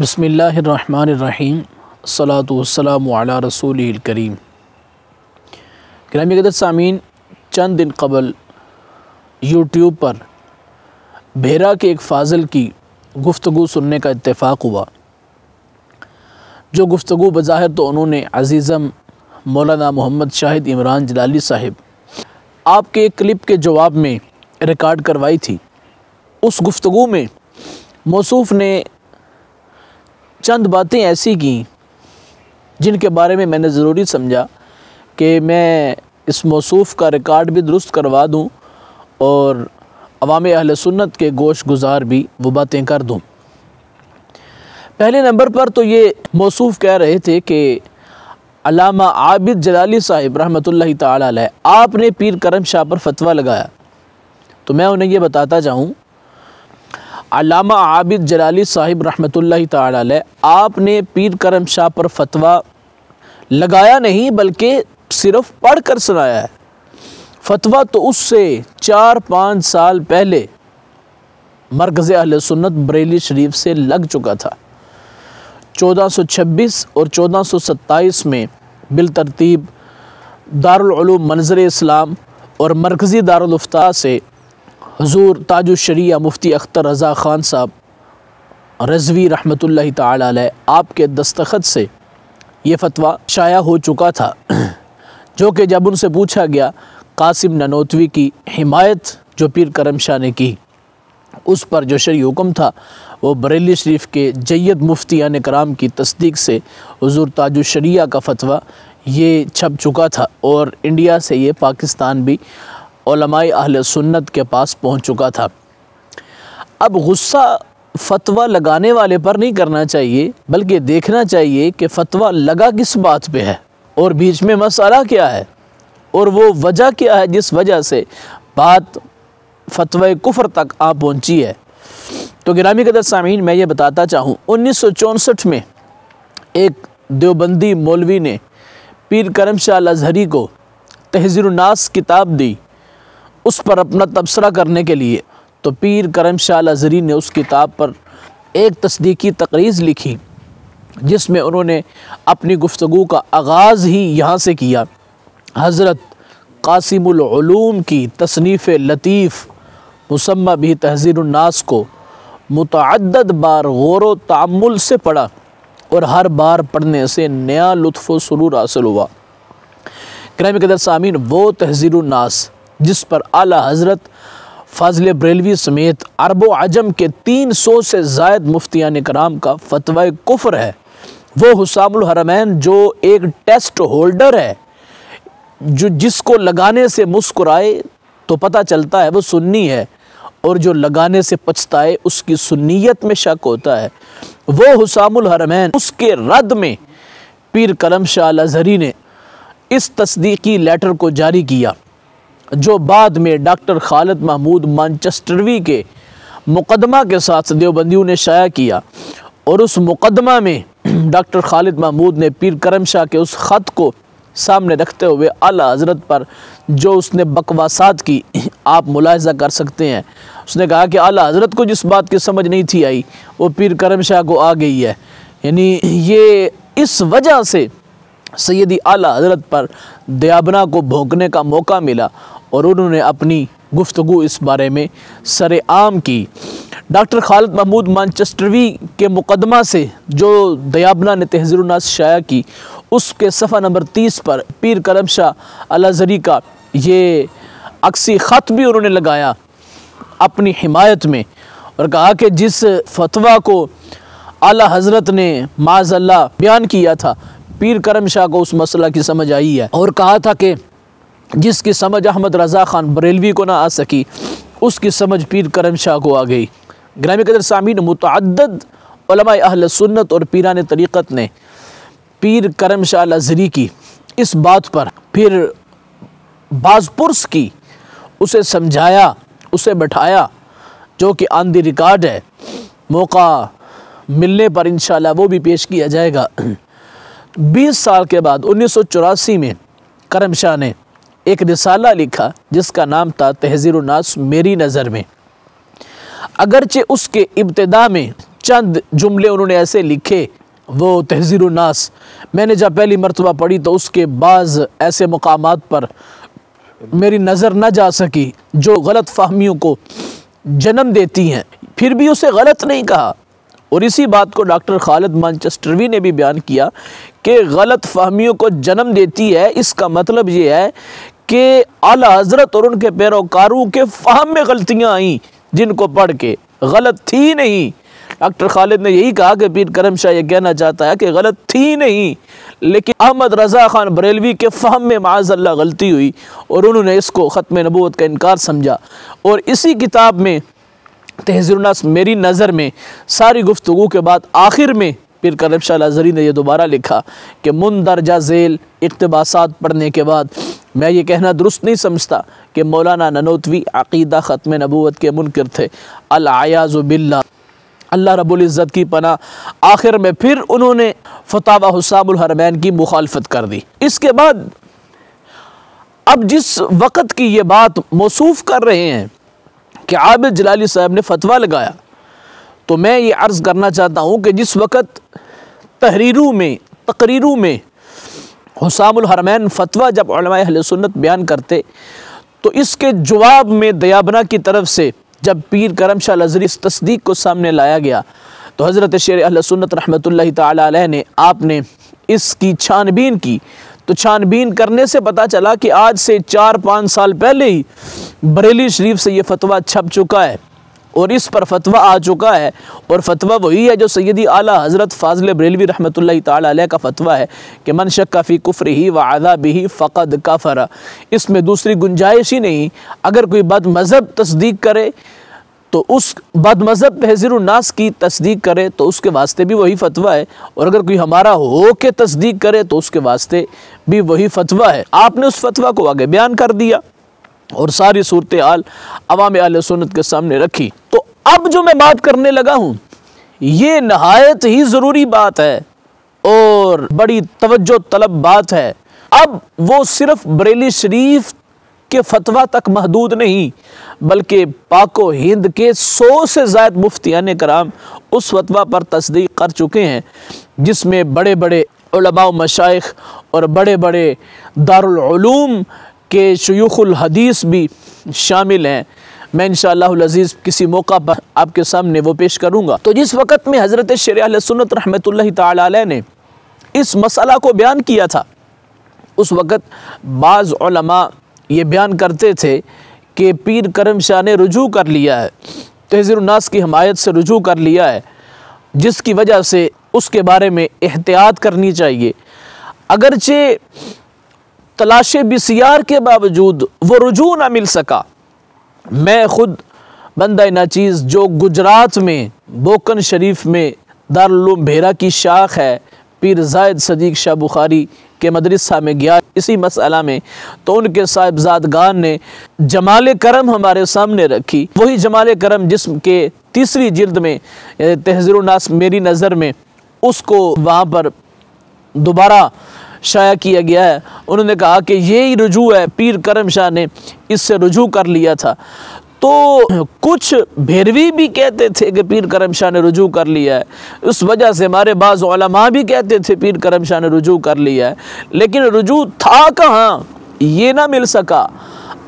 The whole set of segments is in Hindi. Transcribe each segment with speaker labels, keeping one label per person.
Speaker 1: बिस्मिल्लाहिर्रहमानिर्रहीम अस्सलातु वस्सलामु अला रसूलिल करीम। गिरामी क़दर सामीन, चंद दिन कबल यूट्यूब पर भेरा के एक फ़ाज़िल की गुफ्तगू सुनने का इत्तेफ़ाक हुआ। जो गुफ्तगू बज़ाहिर तो उन्होंने अज़ीज़म मौलाना मोहम्मद शाहिद इमरान जलाली साहिब आपके एक क्लिप के जवाब में रिकॉर्ड करवाई थी। उस गुफ्तगू में मौसूफ़ ने चंद बातें ऐसी की जिनके बारे में मैंने ज़रूरी समझा कि मैं इस मौसूफ़ का रिकॉर्ड भी दुरुस्त करवा दूं और अवाम अहले सुन्नत के गोश गुज़ार भी वो बातें कर दूं। पहले नंबर पर तो ये मौसूफ़ कह रहे थे कि अल्लामा आबिद जलाली साहिब रहमतुल्लाहि ताला अलैह आपने पीर करम शाह पर फतवा लगाया। तो मैं उन्हें ये बताता जाऊँ, अल्लामा आबिद जलाली साहिब रहमतुल्लाहि ताला अलैह आपने पीर करम शाह पर फतवा लगाया नहीं बल्कि सिर्फ़ पढ़ कर सुनाया है। फतवा तो उससे 4-5 साल पहले मरकज़ अहले सुन्नत बरेली शरीफ से लग चुका था। 1426 और 1427 में बिलतरतीब दारुल उलूम मंज़र इस्लाम और मरकज़ी दारुल इफ्ता से हुज़ूर ताजुश शरिया मुफ्ती अख्तर रज़ा ख़ान साहब रज़वी रहमतुल्लाहि ताला अलैह आपके दस्तखत से ये फ़तवा शाया हो चुका था, जो कि जब उनसे पूछा गया कासिम ननोतवी की हिमायत जो पीर करम शाह ने की, उस पर जो शरई हुक्म था वो बरेली शरीफ के जय्यद मुफ्तियान कराम की तस्दीक से हुज़ूर ताजुश शरिया का फ़तवा ये छप चुका था और इंडिया से ये पाकिस्तान भी उलमाए अहले सुन्नत के पास पहुंच चुका था। अब गुस्सा फ़तवा लगाने वाले पर नहीं करना चाहिए बल्कि देखना चाहिए कि फ़तवा लगा किस बात पे है और बीच में मसला क्या है और वो वजह क्या है जिस वजह से बात फ़तवा कुफ्र तक आ पहुंची है। तो गिरामी क़दर सामीन, मैं ये बताता चाहूँ, 1964 में एक देवबंदी मौलवी ने पीर करम शाह अल-अज़हरी को तहज़ीरुन नास किताब दी उस पर अपना तबसरा करने के लिए। तो पीर करम शाह अल-अज़हरी ने उस किताब पर एक तस्दीकी तकरीज़ लिखी जिसमें उन्होंने अपनी गुफ्तगू का आगाज़ ही यहाँ से किया। हज़रत कासिमुल उलूम की तसनीफ़ लतीफ़ मुसम्मा भी तहज़ीरुन नास को मुतअद्दद बार गौर व तअम्मुल से पढ़ा और हर बार पढ़ने से नया लुत्फ़ व सुरूर हासिल हुआ। गिरामी क़दर सामीन, वो तहज़ीरुन नास जिस पर आला हज़रत फ़ाज़िल बरेलवी समेत अरब व अजम के 300 से ज़ायद मुफ्तियान कराम का फ़तवा कुफ्र है, वो हुसामुल हरमैन जो एक टेस्ट होल्डर है, जो जिसको लगाने से मुस्कुराए तो पता चलता है वो सुन्नी है और जो लगाने से पछताए उसकी सुन्नियत में शक होता है, वो हुसामुल हरमैन, उसके रद्द में पीर करम शाह अल-अज़हरी ने इस तस्दीकी लेटर को जारी किया जो बाद में डॉक्टर खालिद महमूद मानचेस्टरवी के मुकदमा के साथ देवबंदियों ने शाया किया। और उस मुकदमा में डॉक्टर खालिद महमूद ने पीर करम शाह के उस ख़त को सामने रखते हुए आला हज़रत पर जो उसने बकवासात की आप मुलाहिज़ा कर सकते हैं। उसने कहा कि आला हज़रत को जिस बात की समझ नहीं थी आई वो पीर करम शाह को आ गई है। यानी ये इस वजह से सैयदी आला हज़रत पर दयाबना को भोंकने का मौका मिला और उन्होंने अपनी गुफ्तगू इस बारे में सरेआम की। डॉक्टर खालिद महमूद मानचेस्टरवी के मुकदमा से जो दयाबना ने तहज़ीरुन नास शाया की उसके सफ़ा नंबर 30 पर पीर करम शाह अल-अज़हरी का ये अक्सी ख़त भी उन्होंने लगाया अपनी हिमायत में और कहा कि जिस फतवा को आला हज़रत ने माज़अल्लाह बयान किया था पीर करम शाह को उस मसला की समझ आई है और कहा था कि जिसकी समझ अहमद रज़ा ख़ान बरेलवी को ना आ सकी उसकी समझ पीर करम शाह को आ गई। गिरामी क़दर सामीन, मुतअद्दिद उलमाए अहले सुन्नत और पीरान तरीक़त ने पीर करम शाह अल-अज़हरी की इस बात पर फिर बाज़पुरस की, उसे समझाया, उसे बैठाया, जो कि ऑन द रिकॉर्ड है। मौका मिलने पर इंशाअल्लाह वो भी पेश किया जाएगा। 20 साल के बाद 1984 में करम शाह ने एक रिसाला लिखा जिसका नाम था तहज़ीरुन नास मेरी नज़र में। अगरचे उसके इब्तिदा में चंद जुमले उन्होंने ऐसे लिखे, वो तहज़ीरुन नास मैंने जब पहली मरतबा पढ़ी तो उसके बाज़ ऐसे मकामात पर मेरी नज़र न जा सकी जो गलत फ़हमियों को जन्म देती हैं, फिर भी उसे गलत नहीं कहा। और इसी बात को डॉक्टर खालिद मैनचेस्टरवी ने भी बयान किया कि गलत फ़हमियों को जन्म देती है, इसका मतलब ये है कि आला हज़रत और उनके पैरोकारों के फ़हम में गलतियाँ आईं, जिनको पढ़ के गलत थी नहीं। डॉक्टर खालिद ने यही कहा कि पीर करम शाह ये कहना चाहता है कि गलत थी नहीं, लेकिन अहमद रज़ा ख़ान बरेलवी के फ़हम में माअज़ल्लाह गलती हुई और उन्होंने इसको ख़त्म नबूवत का इनकार समझा। और इसी किताब में तहज़ीरुन नास मेरी नज़र में सारी गुफ्तगू के बाद आखिर में पीर करम शाह लाज़री ने यह दोबारा लिखा कि मुंदरजा झेल इक़्तिबासात पढ़ने के बाद मैं ये कहना दुरुस्त नहीं समझता कि मौलाना ननोतवी अक़ीदा ख़त्म नबूवत के मुनकिर थे। अल-आयाज़ु बिल्लाह, अल्लाह रब्बुल इज़्ज़त की पनाह। आखिर में फिर उन्होंने फ़तावा हुस्सामुल हरमैन की मुखालफत कर दी। इसके बाद अब जिस वक़्त की ये बात मौसूफ़ कर रहे हैं कि आबिद जलाली साहब ने फतवा लगाया, तो मैं ये अर्ज़ करना चाहता हूँ कि जिस वक़्त तकरीरों में हुस्सामुल हरमैन फतवा जब उलमाए अहले सुन्नत बयान करते, तो इसके जवाब में दयाबना की तरफ से जब पीर करम शाह लाज़री इस तस्दीक को सामने लाया गया, तो हज़रत शेर अहले सुन्नत रहमतुल्लाहि ताला अलैह ने आपने इसकी छानबीन की। तो छानबीन करने से पता चला कि आज से 4-5 साल पहले ही बरेली शरीफ से ये फतवा छप चुका है और इस पर फतवा आ चुका है। और फतवा वही है जो सैयदी आला हज़रत फ़ाज़िल बरेलवी रहमतुल्लाहि ताला अलैह का फतवा है कि मन शक्का फ़ी कुफ़्रिही व अज़ाबिही फ़क़द कफ़रा। इसमें दूसरी गुंजाइश ही नहीं। अगर कोई बद मज़हब तस्दीक करे तो उस बद मज़हब तहज़ीरुन नास की तस्दीक करे तो उसके वास्ते भी वही फतवा है, और अगर कोई हमारा हो के तस्दीक करे तो उसके वास्ते भी वही फतवा है। आपने उस फतवा को आगे बयान कर दिया और सारी सूरत हाल अवाम अहले सुन्नत के सामने रखी। तो अब जो मैं बात करने लगा हूँ ये नहायत ही ज़रूरी बात है और बड़ी तवज्जो तलब बात है। अब वो सिर्फ बरेली शरीफ के फतवा तक महदूद नहीं, बल्कि पाको हिंद के 100 से ज़ायद मुफ्तियान कराम उस फतवा पर तस्दीक कर चुके हैं, जिसमें बड़े बड़े उलमा व मशाइख और बड़े बड़े दारुल उलूम के शयूखुल हदीस भी शामिल हैं। मैं इंशाअल्लाहुल अज़ीज़ किसी मौका पर आपके सामने वो पेश करूँगा। तो जिस वक़्त में हज़रत शेर अहले सुन्नत रहमतुल्लाहि ताला अलैह ने इस मसला को बयान किया था, उस वक़्त बाज़ उलमा ये बयान करते थे कि पीर करम शाह ने रुजू कर लिया है, तहज़ीरुन नास की हमायत से रुजू कर लिया है, जिसकी वजह से उसके बारे में एहतियात करनी चाहिए। अगरचे तलाशे बिसियार के बावजूद वो रुजू ना मिल सका। मैं ख़ुद बंदा नाचीज़ जो गुजरात में बोकन शरीफ में दारुल उलूम भेरा की शाख है, पीर ज़ायद सदीक़ शाह बुखारी के मदरसा में गया इसी मसला में, तो उनके साहिबजादगान ने जमाल करम हमारे सामने रखी। वही जमाल करम जिस्म के तीसरी जिल्द में तहज़ीरुन नास मेरी नज़र में उसको वहाँ पर दोबारा शाया किया गया है। उन्होंने कहा कि यही रुजू है, पीर करम शाह ने इससे रुजू कर लिया था। तो कुछ भेरवी भी कहते थे कि पीर करम शाह ने रुजू कर लिया है, उस वजह से हमारे बाज़ उलमा भी कहते थे पीर करम शाह ने रुजू कर लिया है, लेकिन रुजू था कहाँ ये ना मिल सका।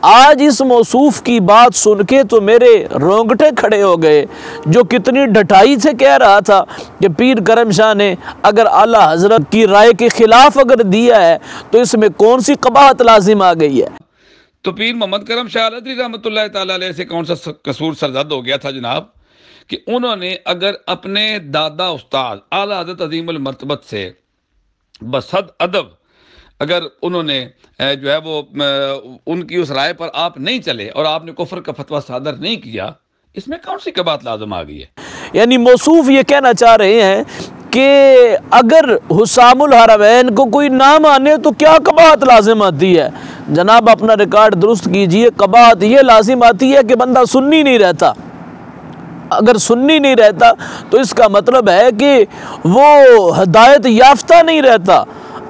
Speaker 1: आज इस मौसूफ़ की बात सुन के तो मेरे रोंगटे खड़े हो गए, जो कितनी ढटाई से कह रहा था कि पीर करम शाह ने अगर आला हज़रत की राय के ख़िलाफ़ अगर दिया है तो इसमें कौन सी कबाहत लाजिम आ गई है।
Speaker 2: तो पीर मोहम्मद करम शाह लाज़री रहमतुल्लाहि ताला अलैह से कौन सा कसूर सरजद हो गया था जनाब कि उन्होंने अगर अपने दादा उस्ताद आला हज़रत अज़ीमुल मर्तबत से बसद अदब अगर उन्होंने जो है वो उनकी उस राय पर आप नहीं चले और आपने कुफ्र का फतवा सादर नहीं किया, इसमें कौन सी कबात लाजम आ गई है।
Speaker 1: यानी मौसूफ़ ये कहना चाह रहे हैं कि अगर हुस्सामुल हरमैन को कोई ना माने तो क्या कबात लाजिम आती है। जनाब अपना रिकॉर्ड दुरुस्त कीजिए। कबात ये लाजिम आती है कि बंदा सुन्नी नहीं रहता। अगर सुन्नी नहीं रहता तो इसका मतलब है कि वो हिदायत याफ्ता नहीं रहता।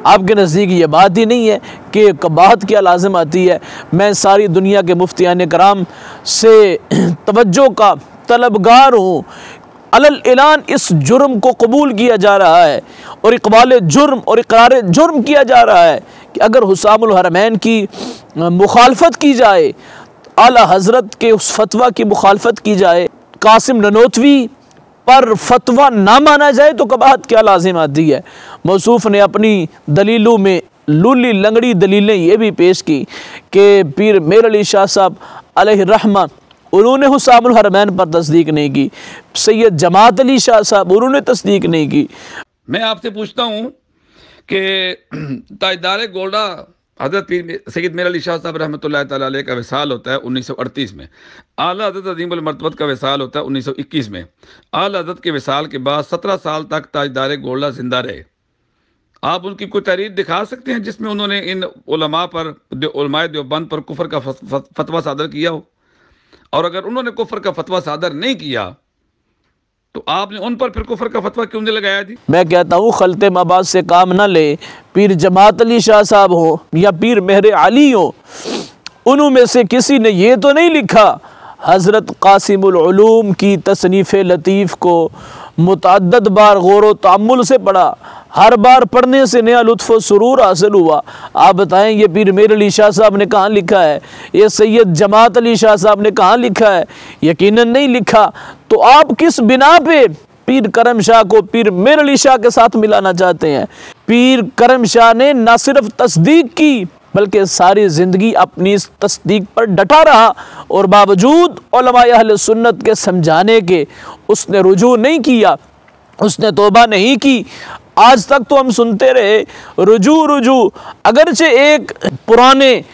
Speaker 1: आपके नज़दीक ये बात ही नहीं है कि कबाहत क्या लाजिम आती है। मैं सारी दुनिया के मुफ्तियान कराम से तवज्जो का तलबगार हूँ। अलल ऐलान इस जुर्म को कबूल किया जा रहा है और इकबाल जुर्म और इकरार जुर्म किया जा रहा है कि अगर हुसामुल हरमैन की मुखालफत की जाए, आला हज़रत के उस फतवा की मुखालफत की जाए, कासिम ननोतवी पर फतवा ना माना जाए तो कबाहत क्या लाजिम आती है। मौसूफ़ ने अपनी दलीलों में लूली लंगड़ी दलीलें ये भी पेश की कि पीर मेर अली शाह साहब अलैहिर्रहमा उन्होंने हुसामुल हरमैन पर तस्दीक नहीं की, सैयद जमात अली शाह साहब उन्होंने तस्दीक नहीं की।
Speaker 2: मैं आपसे पूछता हूँ कि ताजदार गोल्डा हज़रत पीर सैयद मेर अली शाह साहब रहमतुल्लाह तआला अलैह का विसाल होता है 1938 में, आला हज़रत अज़ीमुल मर्तबत का विसाल होता है 1921 में। आला हज़रत के विसाल के बाद 17 साल तक ताजदार गोल्डा जिंदा रहे। आप उनकी कोई तहरीर दिखा सकते हैं जिसमें उन्होंने इन उलमा पर, उलमाए देवबंद पर कुफर का फतवा सादर किया हो? और अगर उन्होंने कुफर का फतवा सादर नहीं किया तो आपने उन पर फिर कुफर का फतवा क्यों नहीं लगाया जी?
Speaker 1: मैं कहता हूँ खलते मबाद से काम ना ले, पीर जमात अली शाह साहब हो या पीर मेहर अली हो, उनमें से किसी ने ये तो नहीं लिखा हज़रत कासिमुल उलूम की तसनीफ़ लतीफ़ को मुतअद्दद बार गौर व तअम्मुल से पढ़ा, हर बार पढ़ने से नया लुत्फ़ व सुरूर हासिल हुआ। आप बताएं ये पीर मेर अली शाह साहब ने कहाँ लिखा है? ये सैयद जमात अली शाह साहब ने कहाँ लिखा है? यकीनन नहीं लिखा। तो आप किस बिना पे पीर करम शाह को पीर मेर अली शाह के साथ मिलाना चाहते हैं? पीर करम शाह ने न सिर्फ तस्दीक की बल्कि सारी ज़िंदगी अपनी इस तस्दीक पर डटा रहा और बावजूद उलमाए अहले सुन्नत के समझाने के उसने रुजू नहीं किया, उसने तौबा नहीं की। आज तक तो हम सुनते रहे रुजू रुजू, अगरचे एक पुराने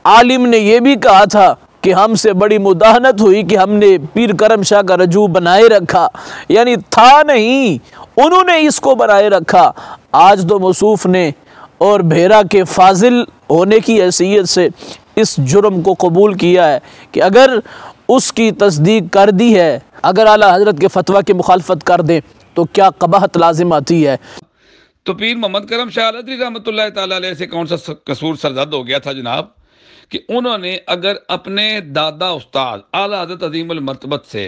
Speaker 1: आलिम ने यह भी कहा था कि हमसे बड़ी मुदाहनत हुई कि हमने पीर करम शाह का रजू बनाए रखा, यानी था नहीं, उन्होंने इसको बनाए रखा। आज तो मौसूफ़ ने और भेरा के फाजिल होने की हैसियत से इस जुर्म को कबूल किया है कि अगर उसकी तस्दीक कर दी है, अगर आला हज़रत के फतवा की मुखालफत कर दें तो क्या कबाहत लाजिम आती है।
Speaker 2: तो पीर मोहम्मद करम शाह अलदरी रहमतुल्लाह तआला अलैह से कौन सा कसूर सरजद हो गया था जनाब कि उन्होंने अगर अपने दादा उस्ताद आला हज़रत अज़ीमुल मर्तबत से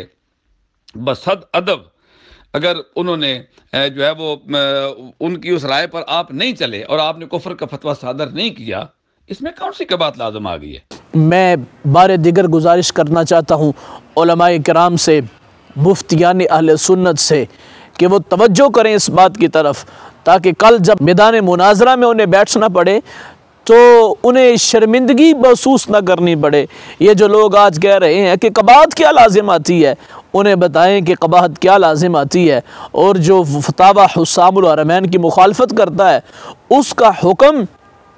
Speaker 2: बसद अदब अगर उन्होंने जो है वो उनकी उस राय पर आप नहीं चले और आपने कुफर का फतवा सादर नहीं किया, इसमें कौन सी कबात लाजम आ गई है?
Speaker 1: मैं बारे दिगर गुजारिश करना चाहता हूँ उलमाए किराम से, मुफ्तियान अहले सुन्नत से कि वो तवज्जो करें इस बात की तरफ, ताकि कल जब मैदान मुनाजरा में उन्हें बैठना पड़े तो उन्हें शर्मिंदगी महसूस न करनी पड़े। ये जो लोग आज कह रहे हैं कि कबाहत क्या लाजिम आती है, उन्हें बताएं कि कबाहत क्या लाजिम आती है। और जो फतावा हुसामुल हरमैन की मुखालफत करता है उसका हुक्म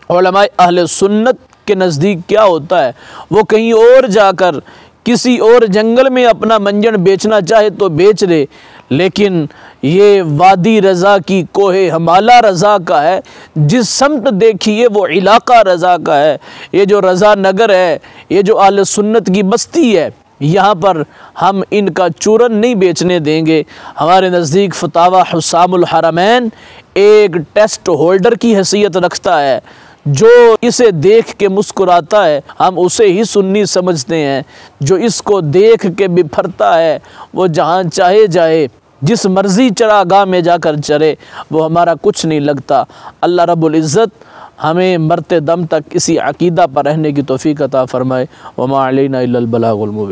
Speaker 1: उलमाए अहले सुन्नत के नज़दीक क्या होता है। वो कहीं और जाकर किसी और जंगल में अपना मंजन बेचना चाहे तो बेच ले, लेकिन ये वादी रज़ा की कोहे हमाला रज़ा का है, जिस समत देखिए वो इलाका रज़ा का है। ये जो रज़ा नगर है, ये जो आले सुन्नत की बस्ती है, यहाँ पर हम इनका चूरन नहीं बेचने देंगे। हमारे नज़दीक फतावा हुसामुल हरमैन एक टेस्ट होल्डर की हैसियत रखता है, जो इसे देख के मुस्कुराता है हम उसे ही सुन्नी समझते हैं, जो इसको देख के बिफरता है वो जहाँ चाहे जाए, जिस मर्ज़ी चरागाह में जाकर चरे, वो हमारा कुछ नहीं लगता। अल्लाह रब्बुल इज़्ज़त हमें मरते दम तक इसी अक़ीदा पर रहने की तौफ़ीक़ अता फ़रमाए। वमा अलैना इल्लल बलागुल मुबीन।